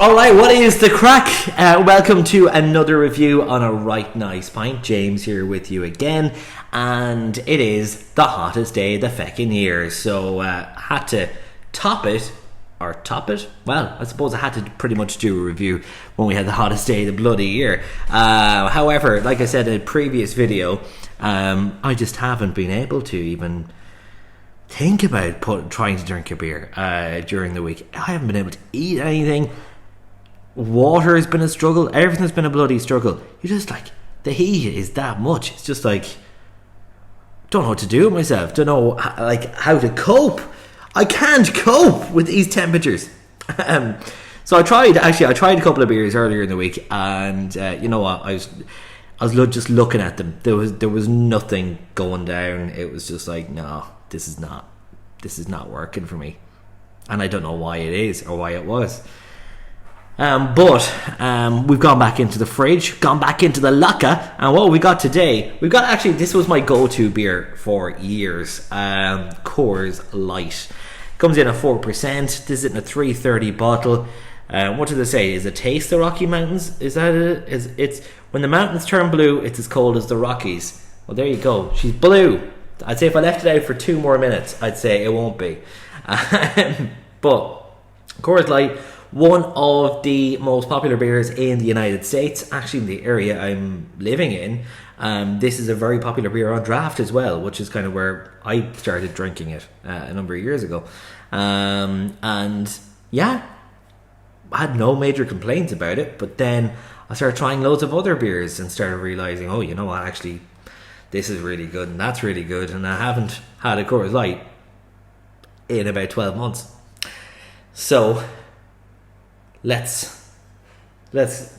Alright, what is the crack? Welcome to another review on a right nice pint. James here with you again, and it is the hottest day of the feckin' year, so had to top it. Well, I suppose I had to pretty much do a review when we had the hottest day of the bloody year. However, like I said in a previous video, I just haven't been able to even think about trying to drink a beer during the week. I haven't been able to eat anything. Water has been a struggle. Everything's been a bloody struggle. You're just like, the heat is that much. It's just like, don't know what to do with myself. Don't know how to cope. I can't cope with these temperatures. So I tried a couple of beers earlier in the week, and you know what? I was just looking at them. There was nothing going down. It was just like, no, this is not working for me, and I don't know why it is or why it was. But we've gone back into the fridge, gone back into the locker, and what we got today, this was my go-to beer for years, Coors Light. Comes in at 4%. This is in a 330 bottle. What did they say? Is it taste the Rocky Mountains? Is that it? It's when the mountains turn blue, it's as cold as the Rockies. Well, there you go. She's blue. I'd say if I left it out for 2 more minutes, I'd say it won't be. But Coors Light, one of the most popular beers in the United States, actually in the area I'm living in. This is a very popular beer on draft as well, which is kind of where I started drinking it a number of years ago. And yeah, I had no major complaints about it, but then I started trying loads of other beers and started realising, oh, you know what, actually, this is really good and that's really good, and I haven't had a Coors Light in about 12 months. So let's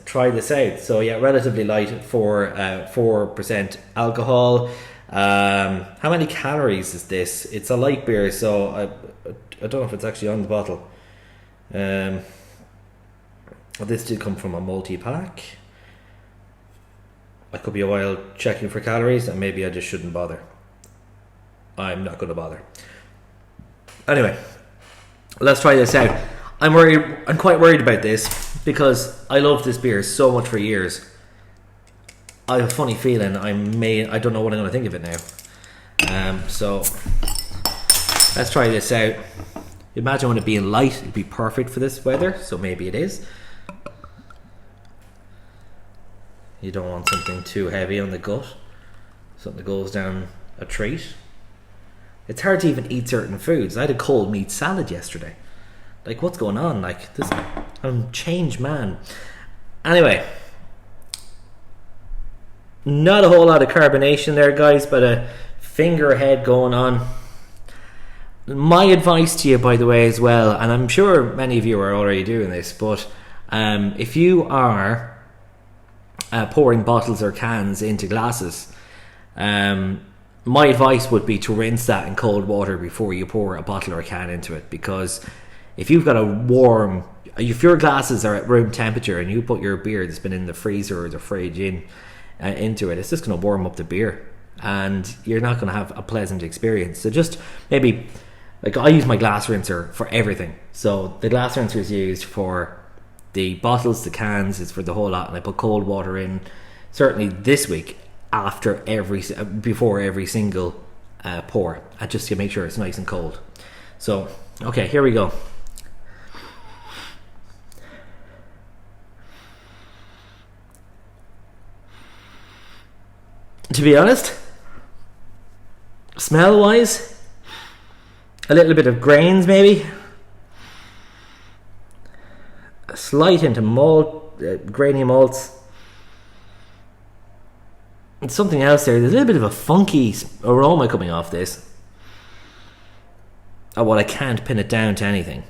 try this out. So yeah, relatively light for 4% alcohol. How many calories is this? It's a light beer, so I don't know if it's actually on the bottle. This did come from a multi-pack. I could be a while checking for calories, and maybe I just shouldn't bother. I'm not going to bother. Anyway, let's try this out. I'm quite worried about this because I loved this beer so much for years. I have a funny feeling I don't know what I'm going to think of it now. So let's try this out. Imagine when it being light, it'd be perfect for this weather, so maybe it is. You don't want something too heavy on the gut, something that goes down a treat. It's hard to even eat certain foods. I had a cold meat salad yesterday. Like, what's going on? Like, this, I'm a changed man. Anyway, not a whole lot of carbonation there, guys, but a finger ahead going on. My advice to you, by the way, as well, and I'm sure many of you are already doing this, but if you are pouring bottles or cans into glasses, my advice would be to rinse that in cold water before you pour a bottle or a can into it, because if you've got if your glasses are at room temperature and you put your beer that's been in the freezer or the fridge into it, it's just going to warm up the beer and you're not going to have a pleasant experience. So just maybe, like, I use my glass rinser for everything. So the glass rinser is used for the bottles, the cans, it's for the whole lot, and I put cold water in certainly this week before every single pour, just to make sure it's nice and cold. So okay, here we go. To be honest, smell wise, a little bit of grains maybe, a slight hint of malt, grainy malts, and something else there. There's a little bit of a funky aroma coming off this. Well, I can't pin it down to anything,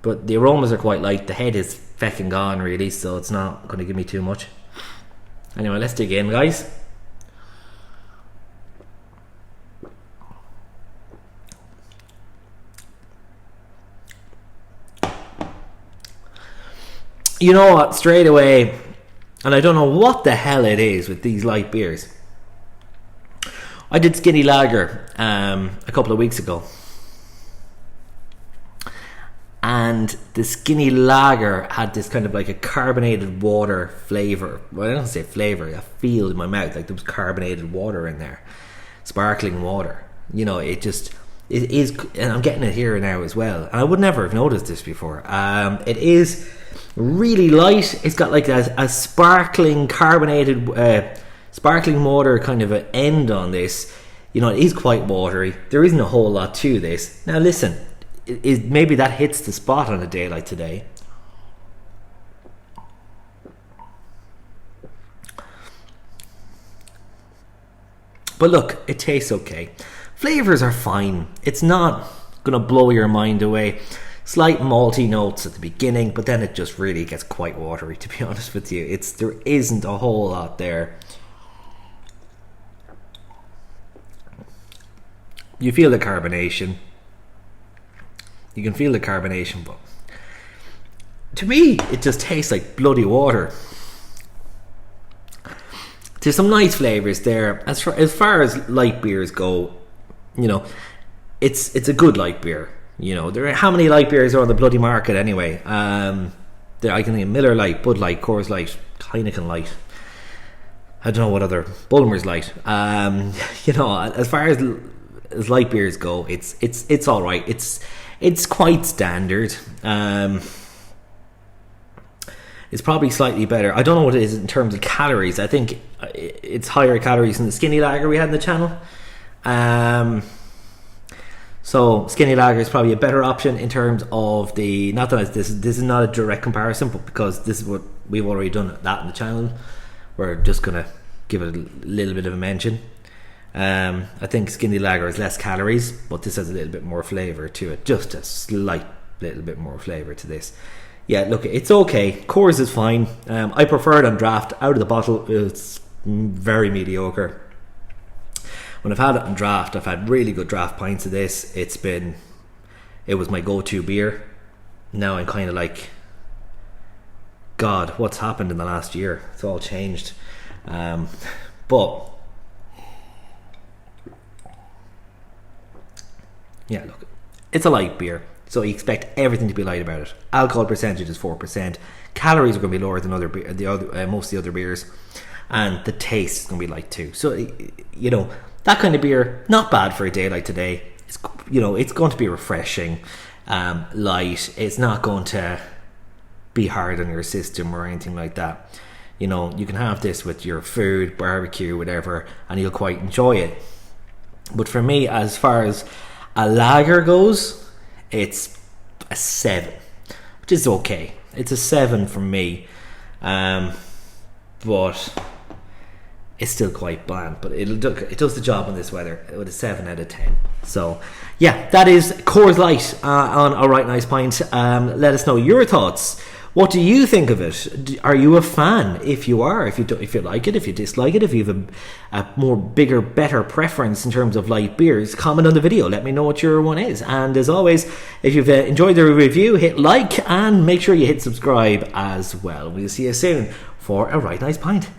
but the aromas are quite light. The head is feckin' gone really, so it's not going to give me too much. Anyway, let's dig in, guys. You know what, straight away, and I don't know what the hell it is with these light beers. I did Skinny Lager a couple of weeks ago, and the skinny lager had this kind of like a carbonated water flavour. Well, I don't say flavour, I feel in my mouth like there was carbonated water in there, sparkling water. You know, it is, and I'm getting it here now as well, and I would never have noticed this before. It is really light. It's got like a sparkling carbonated sparkling water kind of an end on this. You know, it is quite watery. There isn't a whole lot to this. Now listen, maybe that hits the spot on a day like today. But look, it tastes okay. Flavors are fine. It's not gonna blow your mind away. Slight malty notes at the beginning, but then it just really gets quite watery, to be honest with you. There isn't a whole lot there. You feel the carbonation. You can feel the carbonation, but to me, it just tastes like bloody water. There's some nice flavors there. As far as light beers go, you know, it's a good light beer. You know, how many light beers are on the bloody market anyway? I can think Miller Lite, Bud Light, Coors Light, Heineken Light. I don't know what other, Bulmers Light. You know, as far as light beers go, it's all right. It's quite standard. It's probably slightly better. I don't know what it is in terms of calories. I think it's higher calories than the skinny lager we had in the channel. So skinny lager is probably a better option in terms of the, not that this is not a direct comparison, but because this is what we've already done that in the channel, we're just gonna give it a little bit of a mention. I think skinny lager has less calories, but this has a little bit more flavour to it, just a slight little bit more flavour to this. Yeah, look, it's okay. Coors is fine. I prefer it on draft. Out of the bottle, it's very mediocre. When I've had it on draft, I've had really good draft pints of this. It was my go-to beer. Now I'm kind of like, God, what's happened in the last year? It's all changed. But yeah, look, it's a light beer, so you expect everything to be light about it. Alcohol percentage is 4%. Calories are going to be lower than most of the other beers, and the taste is going to be light too. So, you know, that kind of beer, not bad for a day like today. It's, you know, it's going to be refreshing, light. It's not going to be hard on your system or anything like that. You know, you can have this with your food, barbecue, whatever, and you'll quite enjoy it. But for me, as far as a lager goes, it's a 7, which is okay. It's a 7 from me, but it's still quite bland. But it does the job in this weather with a 7 out of 10. So yeah, that is Coors Light on A Right Nice Pint. Let us know your thoughts. What do you think of it? Are you a fan? If you are, if you like it, if you dislike it, if you have a more bigger, better preference in terms of light beers, comment on the video. Let me know what your one is. And as always, if you've enjoyed the review, hit like and make sure you hit subscribe as well. We'll see you soon for A Right Nice Pint.